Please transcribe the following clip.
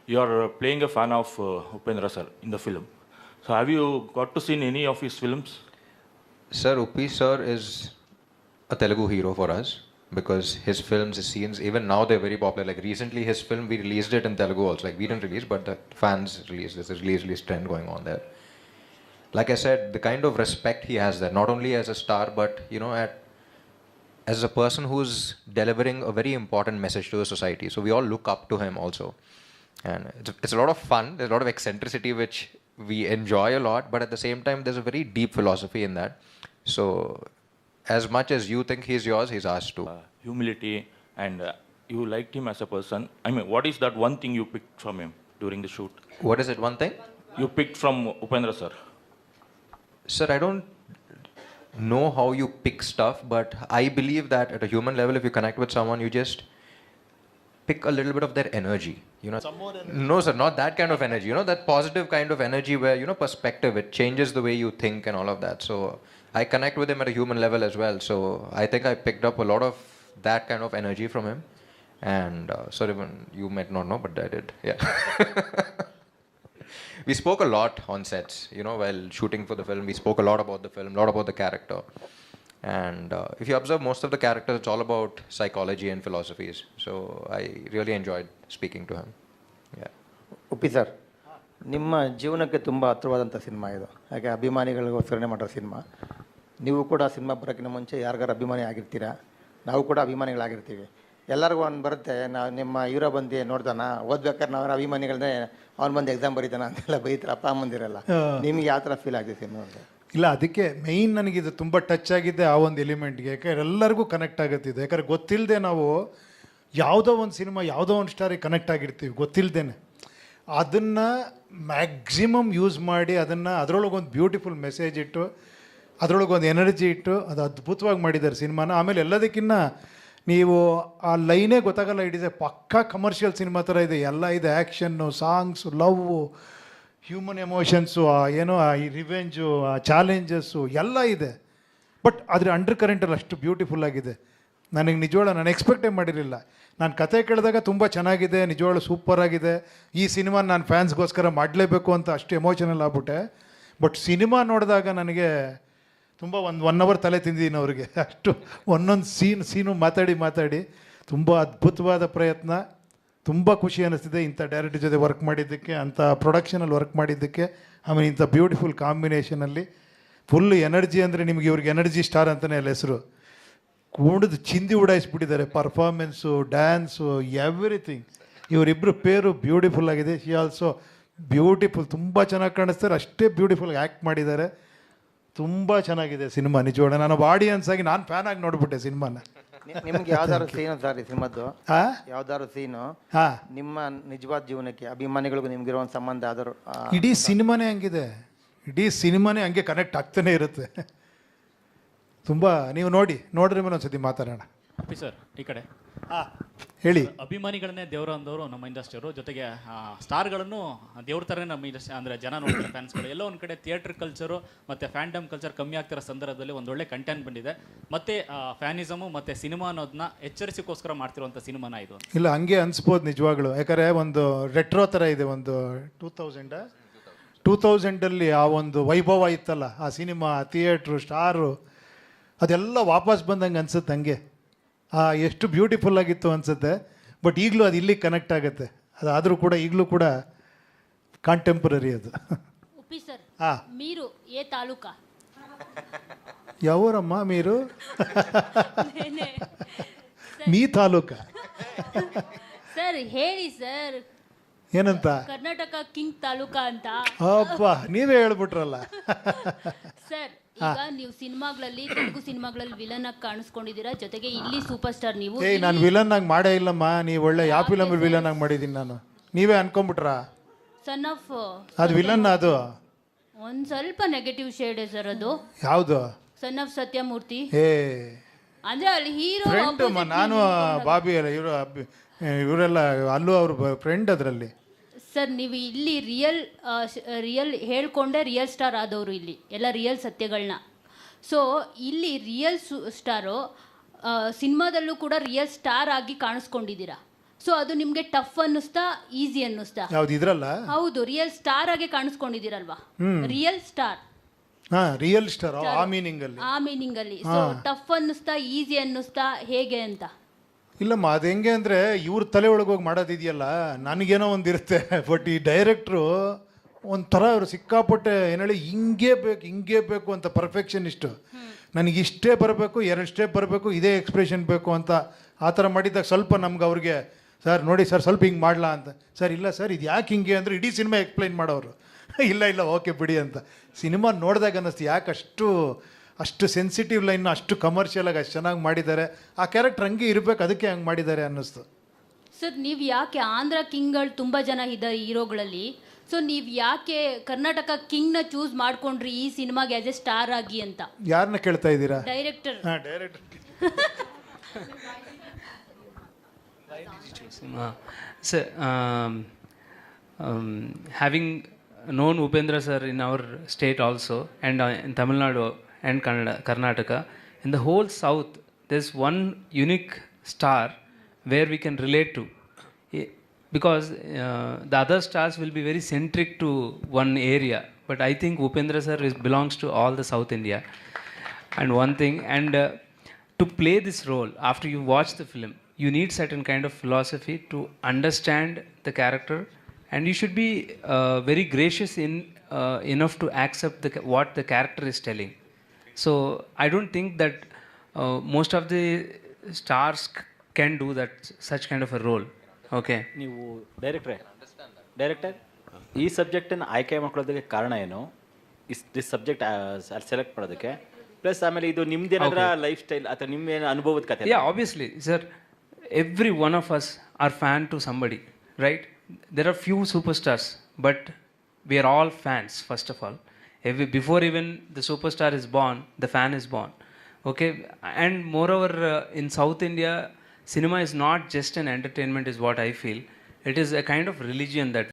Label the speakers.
Speaker 1: you are playing a fan of Upendra sir in the film. So have you got to see any of his films?
Speaker 2: Sir, Uppi sir is a Telugu hero for us because his films, his scenes, even now they're very popular. Like recently, his film, we released it in Telugu also. Like we didn't release, but the fans released. There's a release trend going on there. Like I said, the kind of respect he has there, not only as a star, but as a person who's delivering a very important message to the society. So we all look up to him also. And it's a lot of fun. There's a lot of eccentricity which we enjoy a lot, but at the same time, there's a very deep philosophy in that. So as much as you think he's yours, he's ours too.
Speaker 1: Humility, and you liked him as a person. I mean, what is that one thing you picked from him during the shoot?
Speaker 2: What is it, one thing?
Speaker 1: You picked from Upendra sir.
Speaker 2: Sir, I don't know how you pick stuff, but I believe that at a human level, if you connect with someone, you just pick a little bit of their energy. No, sir, not that kind of energy. That positive kind of energy where, perspective, it changes the way you think and all of that. So I connect with him at a human level as well. So I think I picked up a lot of that kind of energy from him. And sorry, even you might not know, but I did. Yeah. We spoke a lot on sets, while shooting for the film. We spoke a lot about the film, a lot about the character. And if you observe most of the characters, it's all about psychology and philosophies. So I really enjoyed speaking to him. Yeah.
Speaker 3: Uppi sir, ನಿಮ್ಮ ಜೀವನಕ್ಕೆ ತುಂಬ ಹತ್ತಿರವಾದಂಥ cinema ಇದು. ಹಾಗೆ ಅಭಿಮಾನಿಗಳಿಗೋಸ್ಕರನೇ ಮಾಡೋ cinema. ನೀವು ಕೂಡ cinema ಬರೋಕ್ಕಿಂತ ಮುಂಚೆ ಯಾರಿಗಾರು ಅಭಿಮಾನಿ ಆಗಿರ್ತೀರಾ, ನಾವು ಕೂಡ ಅಭಿಮಾನಿಗಳಾಗಿರ್ತೀವಿ. ಎಲ್ಲರಿಗೂ ಒಂದು ಬರುತ್ತೆ, ನಾವು ನಿಮ್ಮ ಹೀರೋ ಬಂದು ನೋಡ್ದಾನ, ಓದ್ಬೇಕಾದ್ರೆ ನಾವು ಅಭಿಮಾನಿಗಳನ್ನೇ ಅವ್ನು ಬಂದು ಎಕ್ಸಾಮ್ ಬರೀತಾನ ಅಂತೆಲ್ಲ ಬೈತಾರೆ ಅಪ್ಪ ಅಮ್ಮಂದಿರಲ್ಲ. ನಿಮ್ಗೆ ಯಾವ ಥರ ಫೀಲ್ ಆಗಿದೆ ಸಿನಿಮಾ?
Speaker 4: ಇಲ್ಲ, ಅದಕ್ಕೆ ಮೇಯ್ನ್ ನನಗಿದು ತುಂಬ ಟಚ್ ಆಗಿದೆ ಆ ಒಂದು ಎಲಿಮೆಂಟ್ಗೆ. ಯಾಕಂದ್ರೆ ಎಲ್ಲರಿಗೂ ಕನೆಕ್ಟ್ ಆಗುತ್ತಿದೆ. ಯಾಕಂದ್ರೆ ಗೊತ್ತಿಲ್ಲದೆ ನಾವು ಯಾವುದೋ ಒಂದು ಸಿನಿಮಾ, ಯಾವುದೋ ಒಂದು ಸ್ಟಾರಿಗೆ ಕನೆಕ್ಟ್ ಆಗಿರ್ತೀವಿ ಗೊತ್ತಿಲ್ಲದೇನೆ. ಅದನ್ನು ಮ್ಯಾಕ್ಸಿಮಮ್ ಯೂಸ್ ಮಾಡಿ ಅದರೊಳಗೊಂದು ಬ್ಯೂಟಿಫುಲ್ ಮೆಸೇಜ್ ಇಟ್ಟು, ಅದರೊಳಗೊಂದು ಎನರ್ಜಿ ಇಟ್ಟು, ಅದು ಅದ್ಭುತವಾಗಿ ಮಾಡಿದ್ದಾರೆ ಸಿನಿಮಾನ. ಆಮೇಲೆ ಎಲ್ಲದಕ್ಕಿಂತ ನೀವು ಆ ಲೈನೇ ಗೊತ್ತಾಗಲ್ಲ, ಇಡಿದೆ ಪಕ್ಕಾ ಕಮರ್ಷಿಯಲ್ ಸಿನಿಮಾ ಥರ ಇದೆ. ಎಲ್ಲ ಇದೆ, action, songs, love, human emotions, ಈ ರಿವೆಂಜು, ಆ ಚಾಲೆಂಜಸ್ಸು ಎಲ್ಲ ಇದೆ. ಬಟ್ ಆದರೆ ಅಂಡರ್ ಕರೆಂಟಲ್ಲಿ ಅಷ್ಟು ಬ್ಯೂಟಿಫುಲ್ ಆಗಿದೆ. ನನಗೆ ನಿಜವಾಗ್ಲೂ ನಾನು ಎಕ್ಸ್ಪೆಕ್ಟೇ ಮಾಡಿರಲಿಲ್ಲ. ನಾನು ಕತೆ ಕೇಳಿದಾಗ ತುಂಬ ಚೆನ್ನಾಗಿದೆ, ನಿಜವಾಗ್ಲೂ ಸೂಪರಾಗಿದೆ, ಈ ಸಿನಿಮಾ ನಾನು ಫ್ಯಾನ್ಸ್ಗೋಸ್ಕರ ಮಾಡಲೇಬೇಕು ಅಂತ ಅಷ್ಟು ಎಮೋಷನಲ್ ಆಗ್ಬಿಟ್ಟೆ. ಬಟ್ ಸಿನಿಮಾ ನೋಡಿದಾಗ ನನಗೆ ತುಂಬ ಒನ್ ಅವರ್ ತಲೆ ತಿಂದಿದ್ದೀನಿ ಅವ್ರಿಗೆ. ಅಷ್ಟು ಒಂದೊಂದು ಸೀನು ಮಾತಾಡಿ ತುಂಬ ಅದ್ಭುತವಾದ ಪ್ರಯತ್ನ. ತುಂಬ ಖುಷಿ ಅನ್ನಿಸ್ತಿದೆ ಇಂಥ ಡೈರೆಕ್ಟರ್ ಜೊತೆ ವರ್ಕ್ ಮಾಡಿದ್ದಕ್ಕೆ, ಅಂಥ ಪ್ರೊಡಕ್ಷನಲ್ಲಿ ವರ್ಕ್ ಮಾಡಿದ್ದಕ್ಕೆ. ಆಮೇಲೆ ಇಂಥ ಬ್ಯೂಟಿಫುಲ್ ಕಾಂಬಿನೇಷನಲ್ಲಿ ಫುಲ್ ಎನರ್ಜಿ, ಅಂದರೆ ನಿಮಗೆ ಇವ್ರಿಗೆ ಎನರ್ಜಿ ಸ್ಟಾರ್ ಅಂತಲೇ ಅಲ್ಲಿ ಹೆಸರು. ಕೂಡಿದು ಚಿಂದಿ ಉಡಾಯಿಸ್ಬಿಟ್ಟಿದ್ದಾರೆ. Performance, dance, everything. ಇವರಿಬ್ಬರು ಪೇರು ಬ್ಯೂಟಿಫುಲ್ ಆಗಿದೆ. ಶಿ ಆಲ್ಸೋ ಬ್ಯೂಟಿಫುಲ್, ತುಂಬ ಚೆನ್ನಾಗಿ ಕಾಣಿಸ್ತಾರೆ. ಅಷ್ಟೇ ಬ್ಯೂಟಿಫುಲ್ಲಾಗಿ ಆ್ಯಕ್ಟ್ ಮಾಡಿದ್ದಾರೆ. ತುಂಬ ಚೆನ್ನಾಗಿದೆ ಸಿನಿಮಾ ನಿಜವಾಗ್ಲೂ. ನಾನು ಆಡಿಯನ್ಸ್ ಆಗಿ ನಾನು ಫ್ಯಾನ್ ಆಗಿ ನೋಡ್ಬಿಟ್ಟೆ ಸಿನಿಮಾನ.
Speaker 3: ನಿಮ್ಗೆ ಯಾವ್ದಾದ್ರು ಸೀನು ಸರ್ ಈ ಸಿನಿಮಾದ್ದು? ಯಾವ್ದಾದ್ರು ಸೀನು ನಿಮ್ಮ ನಿಜವಾದ ಜೀವನಕ್ಕೆ ಅಭಿಮಾನಿಗಳಿಗೂ ನಿಮ್ಗಿರೋ ಒಂದು ಸಂಬಂಧ ಆದರೂ?
Speaker 4: ಇಡೀ ಸಿನಿಮಾನೇ ಹಂಗಿದೆ. ಇಡೀ ಸಿನಿಮಾನೇ ಹಂಗೆ ಕನೆಕ್ಟ್ ಆಗ್ತಾನೆ ಇರುತ್ತೆ. ತುಂಬ ನೀವು ನೋಡ್ರಿ ಮೇಲೆ ಒಂದ್ಸತಿ ಮಾತಾಡೋಣ.
Speaker 5: ಅಪ್ಪಿ ಸರ್ ಈ ಕಡೆ
Speaker 4: ಹೇಳಿ.
Speaker 5: ಅಭಿಮಾನಿಗಳನ್ನೇ ದೇವರು ಅಂದವರು ನಮ್ಮ ಇಂಡಸ್ಟ್ರಿಯವರು, ಜೊತೆಗೆ ಸ್ಟಾರ್ಗಳನ್ನು ದೇವ್ರ ಥರನೇ ನಮ್ಮ ಇಂಡಸ್ಟ್ರಿ ಅಂದರೆ ಜನ ನೋಡ್ತಾರೆ ಫ್ಯಾನ್ಸ್ಗಳು. ಎಲ್ಲೋ ಒಂದು ಕಡೆ ಥಿಯೇಟ್ರ್ ಕಲ್ಚರು ಮತ್ತು ಫ್ಯಾನ್ಡಮ್ ಕಲ್ಚರ್ ಕಮ್ಮಿ ಆಗ್ತಿರೋ ಸಂದರ್ಭದಲ್ಲಿ ಒಂದೊಳ್ಳೆ ಕಂಟೆಂಟ್ ಬಂದಿದೆ. ಮತ್ತು ಫ್ಯಾನಿಸಮು ಮತ್ತು ಸಿನಿಮಾ ಅನ್ನೋದನ್ನ ಎಚ್ಚರಿಸಿಗೋಸ್ಕರ ಮಾಡ್ತಿರುವಂಥ ಸಿನಿಮಾನ ಇದು. ಇಲ್ಲ, ಹಂಗೆ ಅನಿಸ್ಬೋದು ನಿಜವಾಗ್ಲು. ಯಾಕಂದರೆ ಒಂದು ರೆಟ್ರೋ ಥರ ಇದೆ. ಒಂದು 2000 ಆ ಒಂದು ವೈಭವ ಇತ್ತಲ್ಲ ಆ ಸಿನಿಮಾ, ಥಿಯೇಟ್ರು, ಸ್ಟಾರು, ಅದೆಲ್ಲ ವಾಪಸ್ ಬಂದಂಗೆ ಅನ್ಸುತ್ತೆ. ಹಂಗೆ ಎಷ್ಟು ಬ್ಯೂಟಿಫುಲ್ ಆಗಿತ್ತು ಅನಿಸುತ್ತೆ. ಬಟ್ ಈಗಲೂ ಅದು ಇಲ್ಲಿಗೆ ಕನೆಕ್ಟ್ ಆಗುತ್ತೆ. ಅದಾದರೂ ಕೂಡ ಈಗಲೂ ಕೂಡ ಕಾಂಟೆಂಪರರಿ ಅದು.
Speaker 6: ಉಪ್ಪಿ ಸರ್, మీరు ఏ తాలూకా?
Speaker 4: ఎవరమ్మా మీరు? మీ ತಾಲೂಕಾ
Speaker 6: ಸರ್ ಹೇಳಿ ಸರ್.
Speaker 4: ಏನಂತ?
Speaker 6: ಕರ್ನಾಟಕ ಕಿಂಗ್ ತಾಲೂಕಾ ಅಂತ.
Speaker 4: ಅಪ್ಪ, ನೀವೇ ಹೇಳ್ಬಿಟ್ರಲ್ಲ.
Speaker 6: ಸರ್, ಈಗ ನೀವು ಸಿನಿಮಾಗಳಲ್ಲಿ, ತೆಲುಗು ಸಿನಿಮಾಗಳಲ್ಲಿ ವಿಲನ್ ಆಗಿ ಕಾಣಿಸ್ಕೊಂಡಿದ್ದೀರಾ, ಜೊತೆಗೆ ಇಲ್ಲಿ ಸೂಪರ್ ಸ್ಟಾರ್ ನೀವು.
Speaker 4: ನಾನು ವಿಲನ್ ಆಗಿ ಮಾಡೇ ಇಲ್ಲಮ್ಮ. ನೀವು ಒಳ್ಳೆ ಯಾವ ಫಿಲಮ್ ವಿಲನ್ ಆಗಿ ಮಾಡಿದ್ದೀನಿ ನಾನು? ನೀವೇ ಅನ್ಕೊಂಡ್ಬಿಟ್ರಾ?
Speaker 6: ಸನ್ ಆಫ್
Speaker 4: ಅದು ವಿಲನ್. ಅದು
Speaker 6: ಒಂದ್ ಸ್ವಲ್ಪ ನೆಗೆಟಿವ್ ಶೇಡ್ ಸರ್. ಅದು
Speaker 4: ಯಾವುದು?
Speaker 6: Son of Sathyamurthy. ಅಂದ್ರೆ ಅಲ್ಲಿ ಹೀರೋ
Speaker 4: ಫ್ರೆಂಡ್. ನಾನು ಬಾಬಿ ಅಲ್ಲ, ಇವರೆಲ್ಲ ಅಲ್ಲೂ ಅವ್ರ ಫ್ರೆಂಡ್ ಅದರಲ್ಲಿ.
Speaker 6: ಸರ್, ನೀವು ಇಲ್ಲಿ ರಿಯಲ್ ಹೇಳ್ಕೊಂಡೆ ರಿಯಲ್ ಸ್ಟಾರ್ ಆದವರು, ಇಲ್ಲಿ ಎಲ್ಲ ರಿಯಲ್ ಸತ್ಯಗಳನ್ನ. ಸೊ ಇಲ್ಲಿ ರಿಯಲ್ ಸ್ಟಾರು ಸಿನಿಮಾದಲ್ಲೂ ಕೂಡ ರಿಯಲ್ ಸ್ಟಾರ್ ಆಗಿ ಕಾಣಿಸ್ಕೊಂಡಿದ್ದೀರಾ. ಸೊ ಅದು ನಿಮಗೆ ಟಫ್ ಅನ್ನಿಸ್ತಾ ಈಸಿ ಅನ್ನಿಸ್ತಾ?
Speaker 4: ಯಾವ್ದು ಇದ್ರಲ್ಲ?
Speaker 6: ಹೌದು, ರಿಯಲ್ ಸ್ಟಾರ್ ಆಗಿ ಕಾಣಿಸ್ಕೊಂಡಿದ್ದೀರಲ್ವಾ, ರಿಯಲ್ ಸ್ಟಾರ್.
Speaker 4: ರಿಯಲ್ ಸ್ಟಾರ್ ಆ ಮೀನಿಂಗ್ ಅಲ್ಲಿ,
Speaker 6: ಆ ಮೀನಿಂಗ್ ಅಲ್ಲಿ. ಸೊ ಟಫ್ ಅನ್ನಿಸ್ತಾ ಈಸಿ ಅನ್ನಿಸ್ತಾ ಹೇಗೆ ಅಂತ?
Speaker 4: ಇಲ್ಲಮ್ಮ, ಅದು ಹೆಂಗೆ ಅಂದರೆ ಇವ್ರ ತಲೆ ಒಳಗೆ ಹೋಗಿ ಮಾಡೋದಿದೆಯಲ್ಲ, ನನಗೇನೋ ಒಂದಿರುತ್ತೆ. ಬಟ್ ಈ ಡೈರೆಕ್ಟ್ರು ಒಂಥರ ಅವರು ಸಿಕ್ಕಾಪಟ್ಟೆ ಏನು ಹೇಳಿ, ಹಿಂಗೇ ಬೇಕು ಅಂತ ಪರ್ಫೆಕ್ಷನ್ ಇಷ್ಟು, ನನಗೆ ಇಷ್ಟೇ ಬರಬೇಕು, 2 ಸ್ಟೆಪ್ ಬರಬೇಕು, ಇದೇ ಎಕ್ಸ್ಪ್ರೆಷನ್ ಬೇಕು ಅಂತ ಆ ಥರ ಮಾಡಿದಾಗ ಸ್ವಲ್ಪ ನಮ್ಗೆ ಅವ್ರಿಗೆ, ಸರ್ ನೋಡಿ ಸರ್ ಸ್ವಲ್ಪ ಹಿಂಗೆ ಮಾಡಲಾ ಅಂತ, ಸರ್ ಇಲ್ಲ ಸರ್ ಇದು ಯಾಕೆ ಹಿಂಗೆ ಅಂದರೆ ಇಡೀ ಸಿನಿಮಾ ಎಕ್ಸ್ಪ್ಲೈನ್ ಮಾಡೋರು. ಇಲ್ಲ ಓಕೆ ಬಿಡಿ ಅಂತ. ಸಿನಿಮಾ ನೋಡಿದಾಗ ಅನ್ನಿಸ್ತು ಯಾಕೆ ಅಷ್ಟು ಸೆನ್ಸಿಟಿವ್ ಲೈನ್ ಅಷ್ಟು ಕಮರ್ಷಿಯಲಾಗಿ ಅಷ್ಟು ಚೆನ್ನಾಗಿ ಮಾಡಿದ್ದಾರೆ, ಆ ಕ್ಯಾರೆಕ್ಟರ್ ಹಂಗೆ ಇರಬೇಕು, ಅದಕ್ಕೆ ಹಂಗೆ ಮಾಡಿದ್ದಾರೆ ಅನ್ನಿಸ್ತು.
Speaker 6: ಸರ್ ನೀವು ಯಾಕೆ ಆಂಧ್ರ ಕಿಂಗ್ಗಳು ತುಂಬ ಜನ ಇದ್ದಾರೆ ಹೀರೋಗಳಲ್ಲಿ, ಸೊ ನೀವು ಯಾಕೆ ಕರ್ನಾಟಕ ಕಿಂಗ್ನ ಚೂಸ್ ಮಾಡ್ಕೊಂಡ್ರಿ ಈ ಸಿನಿಮಾಗೆ ಆಸ್ ಎ ಸ್ಟಾರ್ ಆಗಿ ಅಂತ?
Speaker 4: ಯಾರನ್ನ ಕೇಳ್ತಾ ಇದ್ದೀರಾ?
Speaker 6: Director.
Speaker 4: Director.
Speaker 7: Sir, having known Upendra sir in our state also, and in Tamil Nadu and Karnataka, in the whole south, there's one unique star where we can relate to. Because the other stars will be very centric to one area. But I think Upendra sir belongs to all the South India. And one thing, and to play this role, after you watch the film, you need certain kind of philosophy to understand the character, and you should be very gracious enough to accept what the character is telling. So I don't think that most of the stars can do that such kind of a role. Okay.
Speaker 8: ನೀವು director ಈ ಸಬ್ಜೆಕ್ಟನ್ನು ಆಯ್ಕೆ ಮಾಡ್ಕೊಳ್ಳೋದಕ್ಕೆ ಕಾರಣ ಏನು? This subject select ಮಾಡೋದಕ್ಕೆ, plus ಆಮೇಲೆ ಇದು ನಿಮ್ದೇನಾದ್ರ life style ಅಥವಾ ನಿಮ್ಮೇನು ಅನುಭವದ ಕಥೆ?
Speaker 7: Yeah, obviously, sir. Every one of us are fan to somebody, right? There are few superstars, but we are all fans, first of all. Before even the superstar is born, the fan is born. Okay? And moreover, in South India, cinema is not just an entertainment, is what I feel. It is a kind of religion that